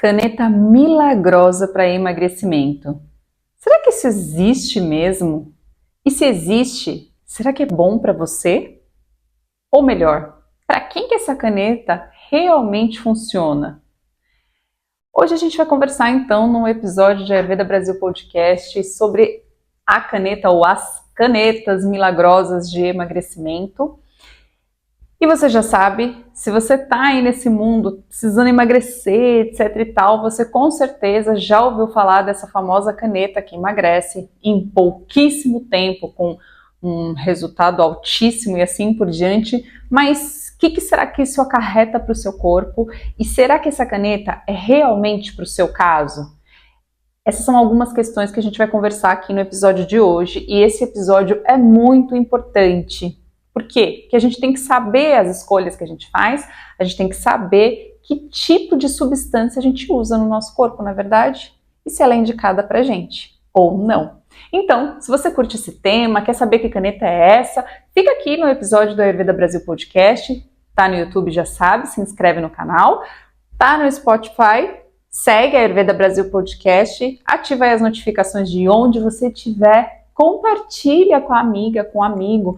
Caneta milagrosa para emagrecimento. Será que isso existe mesmo? E se existe, será que é bom para você? Ou melhor, para quem que essa caneta realmente funciona? Hoje a gente vai conversar então num episódio de Ayurveda Brasil Podcast sobre a caneta ou as canetas milagrosas de emagrecimento. E você já sabe, se você está aí nesse mundo precisando emagrecer, etc e tal, você com certeza já ouviu falar dessa famosa caneta que emagrece em pouquíssimo tempo, com um resultado altíssimo e assim por diante. Mas o que será que isso acarreta para o seu corpo? E será que essa caneta é realmente para o seu caso? Essas são algumas questões que a gente vai conversar aqui no episódio de hoje, e esse episódio é muito importante. Por quê? Porque a gente tem que saber as escolhas que a gente faz, a gente tem que saber que tipo de substância a gente usa no nosso corpo, não é verdade? E se ela é indicada pra gente, ou não. Então, se você curte esse tema, quer saber que caneta é essa, fica aqui no episódio do Ayurveda Brasil Podcast, tá no YouTube, já sabe, se inscreve no canal, tá no Spotify, segue a Ayurveda Brasil Podcast, ativa aí as notificações de onde você estiver, compartilha com a amiga, com o amigo,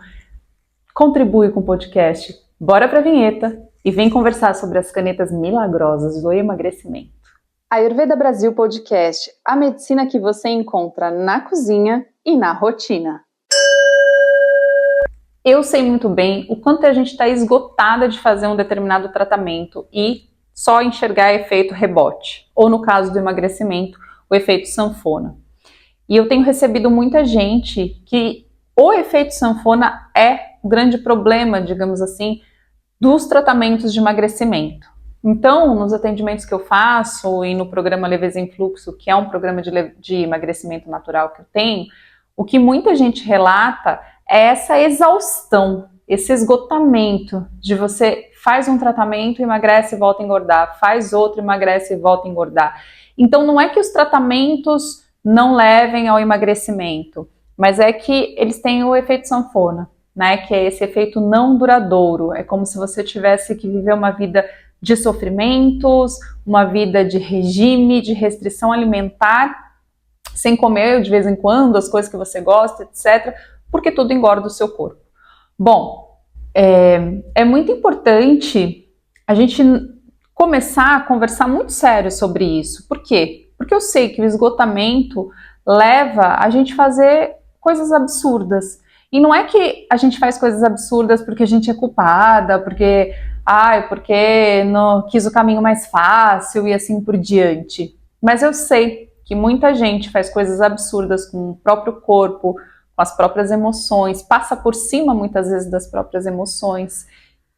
contribui com o podcast. Bora pra vinheta e vem conversar sobre as canetas milagrosas do emagrecimento. Ayurveda Brasil Podcast, a medicina que você encontra na cozinha e na rotina. Eu sei muito bem o quanto a gente está esgotada de fazer um determinado tratamento e só enxergar efeito rebote, ou no caso do emagrecimento, o efeito sanfona. E eu tenho recebido muita gente que o efeito sanfona é o grande problema, digamos assim, dos tratamentos de emagrecimento. Então, nos atendimentos que eu faço e no programa Leveza em Fluxo, que é um programa de emagrecimento natural que eu tenho, o que muita gente relata é essa exaustão, esse esgotamento de você faz um tratamento, emagrece e volta a engordar, faz outro, emagrece e volta a engordar. Então, não é que os tratamentos não levem ao emagrecimento, mas é que eles têm o efeito sanfona, né? Que é esse efeito não duradouro. É como se você tivesse que viver uma vida de sofrimentos, uma vida de regime, de restrição alimentar, sem comer de vez em quando as coisas que você gosta, etc., porque tudo engorda o seu corpo. Bom, é muito importante a gente começar a conversar muito sério sobre isso. Por quê? Porque eu sei que o esgotamento leva a gente a fazer coisas absurdas. E não é que a gente faz coisas absurdas porque a gente é culpada, porque não quis o caminho mais fácil e assim por diante. Mas eu sei que muita gente faz coisas absurdas com o próprio corpo, com as próprias emoções, passa por cima muitas vezes das próprias emoções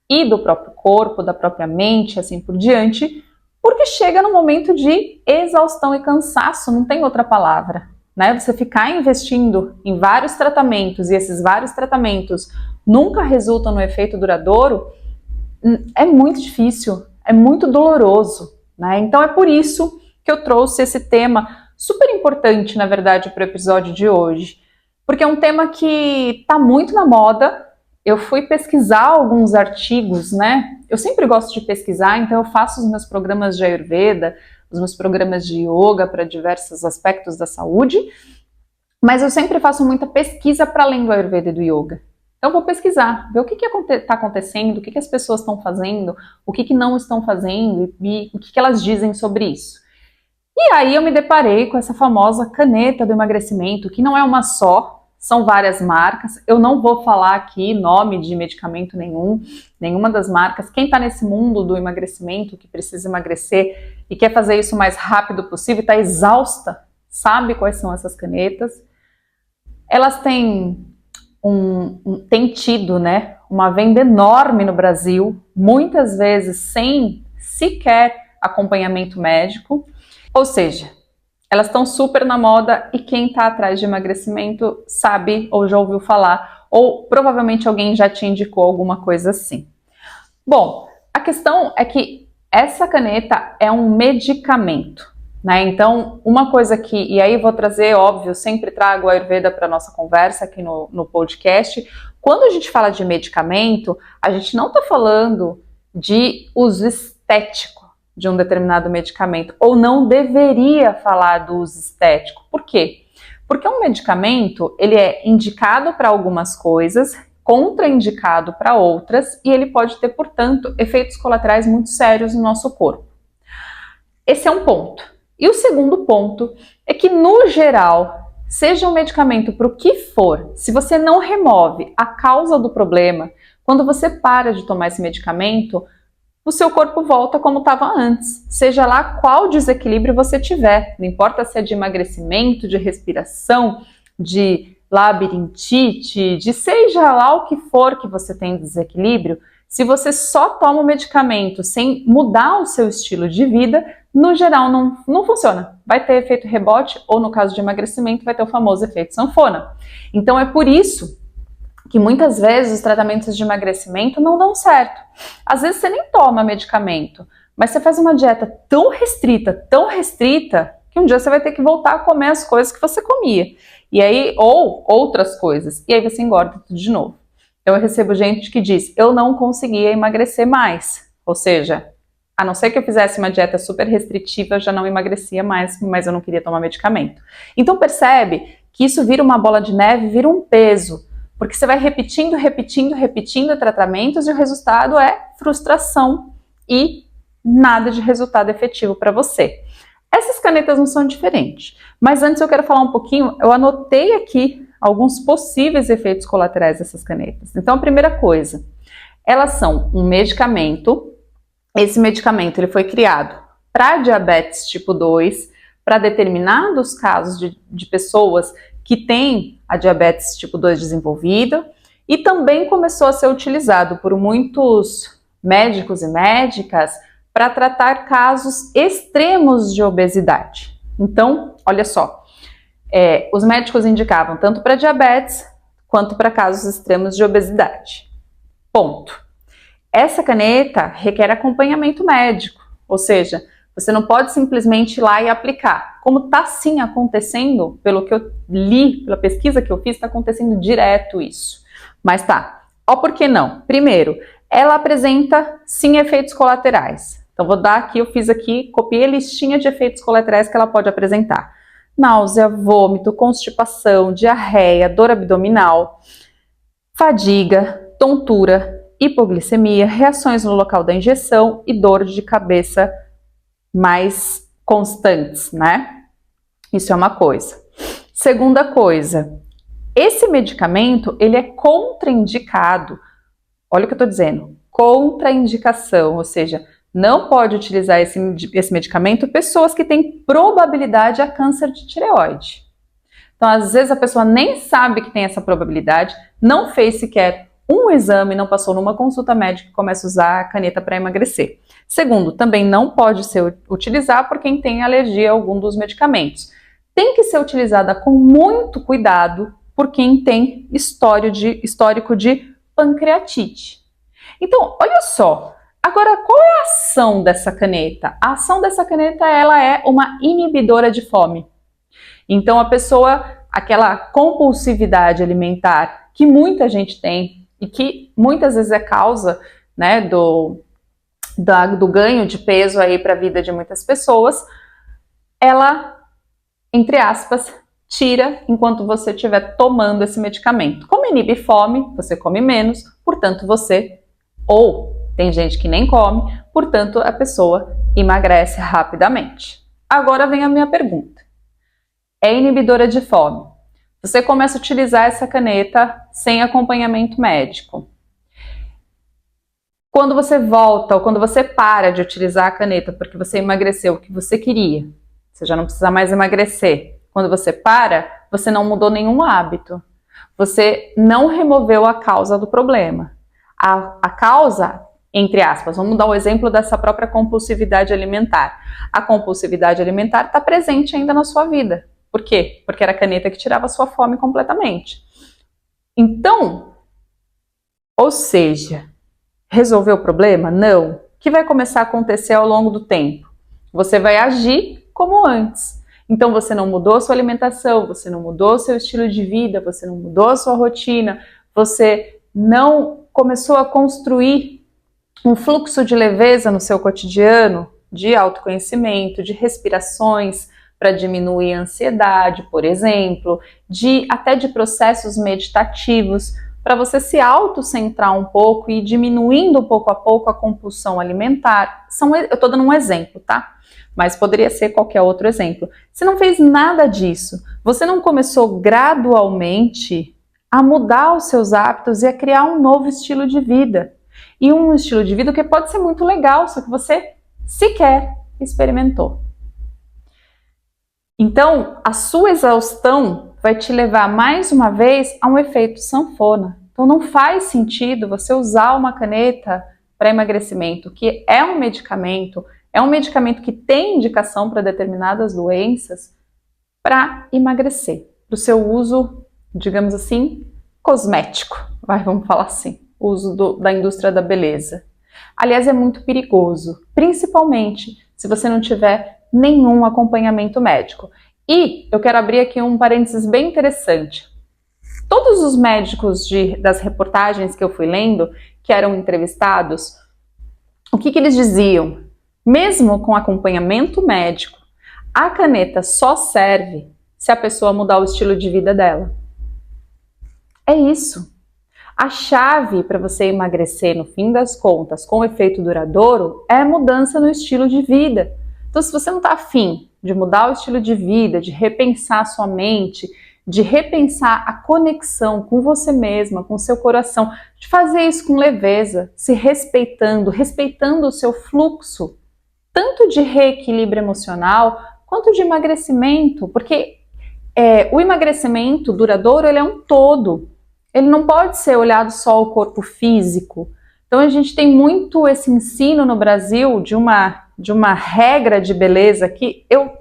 e do próprio corpo, da própria mente, assim por diante, porque chega no momento de exaustão e cansaço, não tem outra palavra, né? Você ficar investindo em vários tratamentos e esses vários tratamentos nunca resultam no efeito duradouro, é muito difícil, é muito doloroso, né? Então é por isso que eu trouxe esse tema super importante, na verdade, para o episódio de hoje, porque é um tema que está muito na moda. Eu fui pesquisar alguns artigos, né? Eu sempre gosto de pesquisar, então eu faço os meus programas de Ayurveda, os meus programas de Yoga para diversos aspectos da saúde, mas eu sempre faço muita pesquisa para além do Ayurveda e do Yoga. Então eu vou pesquisar, ver o que está acontecendo, o que as pessoas estão fazendo, o que não estão fazendo e o que elas dizem sobre isso. E aí eu me deparei com essa famosa caneta do emagrecimento, que não é uma só, são várias marcas. Eu não vou falar aqui nome de medicamento nenhuma das marcas. Quem está nesse mundo do emagrecimento, que precisa emagrecer e quer fazer isso o mais rápido possível, está exausta, sabe quais são essas canetas. Elas têm tido, né, uma venda enorme no Brasil, muitas vezes sem sequer acompanhamento médico. Ou seja, elas estão super na moda e quem está atrás de emagrecimento sabe ou já ouviu falar, ou provavelmente alguém já te indicou alguma coisa assim. Bom, a questão é que essa caneta é um medicamento, né? Então, uma coisa que, e aí vou trazer, óbvio, sempre trago a Ayurveda para nossa conversa aqui no podcast. Quando a gente fala de medicamento, a gente não está falando de uso estético, de um determinado medicamento, ou não deveria falar do uso estético. Por quê? Porque um medicamento, ele é indicado para algumas coisas, contraindicado para outras, e ele pode ter, portanto, efeitos colaterais muito sérios no nosso corpo. Esse é um ponto. E o segundo ponto é que, no geral, seja um medicamento para o que for, se você não remove a causa do problema, quando você para de tomar esse medicamento, o seu corpo volta como estava antes, seja lá qual desequilíbrio você tiver, não importa se é de emagrecimento, de respiração, de labirintite, de seja lá o que for que você tem desequilíbrio, se você só toma o medicamento sem mudar o seu estilo de vida, no geral não funciona. Vai ter efeito rebote ou, no caso de emagrecimento, vai ter o famoso efeito sanfona. Então é por isso que muitas vezes os tratamentos de emagrecimento não dão certo. Às vezes você nem toma medicamento, mas você faz uma dieta tão restrita, que um dia você vai ter que voltar a comer as coisas que você comia. E aí, ou outras coisas. E aí você engorda tudo de novo. Eu recebo gente que diz, eu não conseguia emagrecer mais. Ou seja, a não ser que eu fizesse uma dieta super restritiva, eu já não emagrecia mais, mas eu não queria tomar medicamento. Então percebe que isso vira uma bola de neve, vira um peso. Porque você vai repetindo tratamentos e o resultado é frustração e nada de resultado efetivo para você. Essas canetas não são diferentes, mas antes eu quero falar um pouquinho, eu anotei aqui alguns possíveis efeitos colaterais dessas canetas. Então a primeira coisa, elas são um medicamento, esse medicamento ele foi criado para diabetes tipo 2, para determinados casos de pessoas que têm a diabetes tipo 2 desenvolvida, e também começou a ser utilizado por muitos médicos e médicas para tratar casos extremos de obesidade. Então, olha só, os médicos indicavam tanto para diabetes quanto para casos extremos de obesidade. Ponto. Essa caneta requer acompanhamento médico, ou seja, você não pode simplesmente ir lá e aplicar. Como está sim acontecendo, pelo que eu li, pela pesquisa que eu fiz, está acontecendo direto isso. Mas tá, ó, por que não? Primeiro, ela apresenta sim efeitos colaterais. Então vou dar aqui, eu fiz aqui, copiei a listinha de efeitos colaterais que ela pode apresentar. Náusea, vômito, constipação, diarreia, dor abdominal, fadiga, tontura, hipoglicemia, reações no local da injeção e dor de cabeça mais constantes, né? Isso é uma coisa. Segunda coisa, esse medicamento, ele é contraindicado. Olha o que eu tô dizendo, contraindicação, ou seja, não pode utilizar esse medicamento pessoas que têm probabilidade a câncer de tireoide. Então, às vezes a pessoa nem sabe que tem essa probabilidade, não fez sequer um exame, não passou numa consulta médica e começa a usar a caneta para emagrecer. Segundo, também não pode ser utilizada por quem tem alergia a algum dos medicamentos. Tem que ser utilizada com muito cuidado por quem tem histórico de pancreatite. Então, olha só, agora qual é a ação dessa caneta? A ação dessa caneta, ela é uma inibidora de fome. Então a pessoa, aquela compulsividade alimentar que muita gente tem, e que muitas vezes é causa, né, do ganho de peso aí para a vida de muitas pessoas, ela, entre aspas, tira enquanto você estiver tomando esse medicamento. Como inibe fome, você come menos, portanto tem gente que nem come, portanto a pessoa emagrece rapidamente. Agora vem a minha pergunta. É inibidora de fome? Você começa a utilizar essa caneta sem acompanhamento médico. Quando você volta ou quando você para de utilizar a caneta porque você emagreceu o que você queria, você já não precisa mais emagrecer. Quando você para, você não mudou nenhum hábito. Você não removeu a causa do problema. A causa, entre aspas, vamos dar o exemplo dessa própria compulsividade alimentar. A compulsividade alimentar está presente ainda na sua vida. Por quê? Porque era a caneta que tirava a sua fome completamente. Então, ou seja, resolveu o problema? Não. O que vai começar a acontecer ao longo do tempo? Você vai agir como antes. Então você não mudou a sua alimentação, você não mudou o seu estilo de vida, você não mudou a sua rotina, você não começou a construir um fluxo de leveza no seu cotidiano, de autoconhecimento, de respirações para diminuir a ansiedade, por exemplo, até de processos meditativos, para você se autocentrar um pouco e ir diminuindo pouco a pouco a compulsão alimentar. Eu estou dando um exemplo, tá? Mas poderia ser qualquer outro exemplo. Você não fez nada disso, você não começou gradualmente a mudar os seus hábitos e a criar um novo estilo de vida. E um estilo de vida que pode ser muito legal, só que você sequer experimentou. Então, a sua exaustão vai te levar mais uma vez a um efeito sanfona. Então, não faz sentido você usar uma caneta para emagrecimento, que é um medicamento que tem indicação para determinadas doenças, para emagrecer, para o seu uso, digamos assim, cosmético, vamos falar assim, uso da indústria da beleza. Aliás, é muito perigoso, principalmente se você não tiver nenhum acompanhamento médico. E eu quero abrir aqui um parênteses bem interessante. Todos os médicos das reportagens que eu fui lendo, que eram entrevistados, o que eles diziam? Mesmo com acompanhamento médico, a caneta só serve se a pessoa mudar o estilo de vida dela. É isso. A chave para você emagrecer, no fim das contas, com efeito duradouro, é a mudança no estilo de vida. Então, se você não está afim de mudar o estilo de vida, de repensar a sua mente, de repensar a conexão com você mesma, com o seu coração, de fazer isso com leveza, se respeitando o seu fluxo, tanto de reequilíbrio emocional, quanto de emagrecimento, porque o emagrecimento duradouro ele é um todo. Ele não pode ser olhado só o corpo físico. Então a gente tem muito esse ensino no Brasil de uma regra de beleza que eu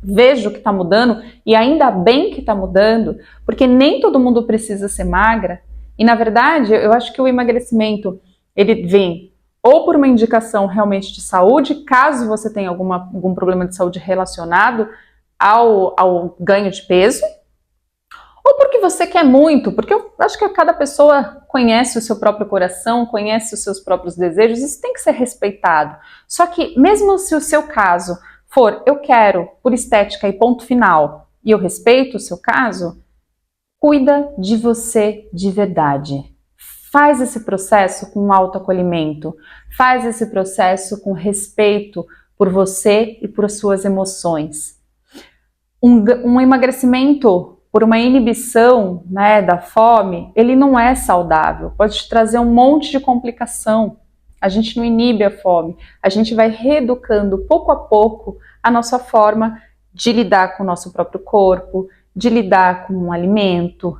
vejo que está mudando, e ainda bem que está mudando, porque nem todo mundo precisa ser magra. E na verdade, eu acho que o emagrecimento ele vem ou por uma indicação realmente de saúde, caso você tenha algum problema de saúde relacionado ao ganho de peso, ou porque você quer muito, porque eu acho que cada pessoa conhece o seu próprio coração, conhece os seus próprios desejos, isso tem que ser respeitado. Só que mesmo se o seu caso for, eu quero por estética e ponto final, e eu respeito o seu caso, cuida de você de verdade. Faz esse processo com autoacolhimento, faz esse processo com respeito por você e por suas emoções. Um emagrecimento por uma inibição, né, da fome, ele não é saudável, pode te trazer um monte de complicação. A gente não inibe a fome, a gente vai reeducando pouco a pouco a nossa forma de lidar com o nosso próprio corpo, de lidar com um alimento.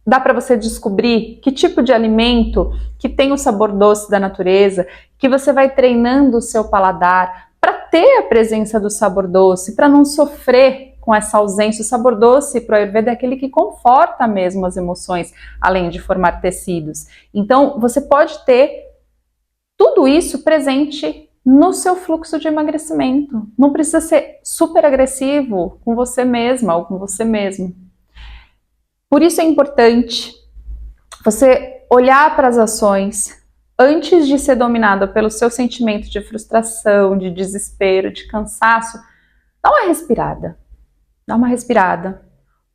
Dá para você descobrir que tipo de alimento que tem o sabor doce da natureza, que você vai treinando o seu paladar para ter a presença do sabor doce, para não sofrer com essa ausência. O sabor doce para o Ayurveda é aquele que conforta mesmo as emoções, além de formar tecidos. Então, você pode ter tudo isso presente no seu fluxo de emagrecimento. Não precisa ser super agressivo com você mesma ou com você mesmo. Por isso é importante você olhar para as ações antes de ser dominada pelo seu sentimento de frustração, de desespero, de cansaço. Dá uma respirada. Dá uma respirada.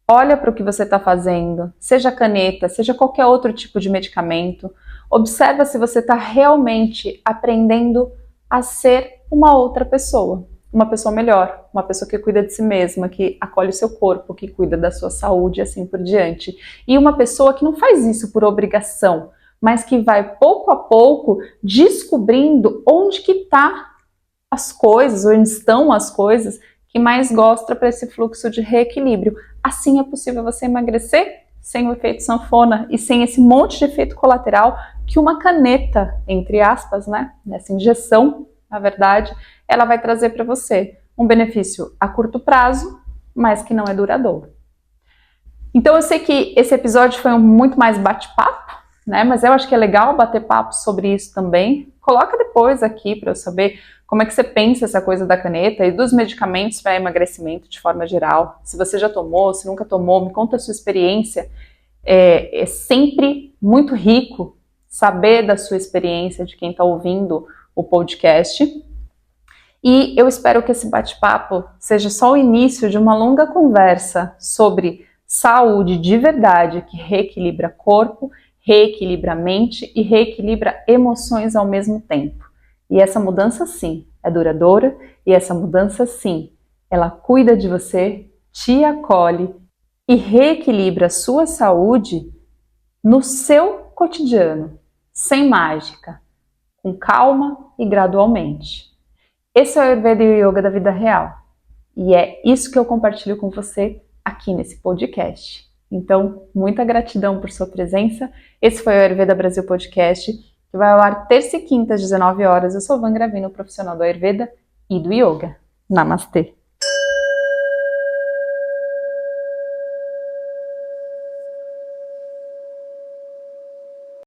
Olha para o que você está fazendo, seja caneta, seja qualquer outro tipo de medicamento. Observa se você está realmente aprendendo a ser uma outra pessoa. Uma pessoa melhor, uma pessoa que cuida de si mesma, que acolhe o seu corpo, que cuida da sua saúde e assim por diante. E uma pessoa que não faz isso por obrigação, mas que vai pouco a pouco descobrindo onde que tá as coisas, onde estão as coisas que mais gosta para esse fluxo de reequilíbrio. Assim é possível você emagrecer sem o efeito sanfona e sem esse monte de efeito colateral que uma caneta, entre aspas, né, nessa injeção, na verdade, ela vai trazer para você um benefício a curto prazo, mas que não é duradouro. Então eu sei que esse episódio foi muito mais bate-papo, né, mas eu acho que é legal bater papo sobre isso também. Coloca depois aqui para eu saber como é que você pensa essa coisa da caneta e dos medicamentos para emagrecimento de forma geral. Se você já tomou, se nunca tomou, me conta a sua experiência. É sempre muito rico saber da sua experiência, de quem está ouvindo o podcast. E eu espero que esse bate-papo seja só o início de uma longa conversa sobre saúde de verdade, que reequilibra corpo, reequilibra mente e reequilibra emoções ao mesmo tempo. E essa mudança, sim, é duradoura, e essa mudança, sim, ela cuida de você, te acolhe e reequilibra a sua saúde no seu cotidiano, sem mágica, com calma e gradualmente. Esse é o Ayurveda e o Yoga da vida real. E é isso que eu compartilho com você aqui nesse podcast. Então, muita gratidão por sua presença. Esse foi o Ayurveda Brasil Podcast, que vai ao ar terça e quinta às 19 horas. Eu sou Van Gravino, profissional do Ayurveda e do Yoga. Namastê!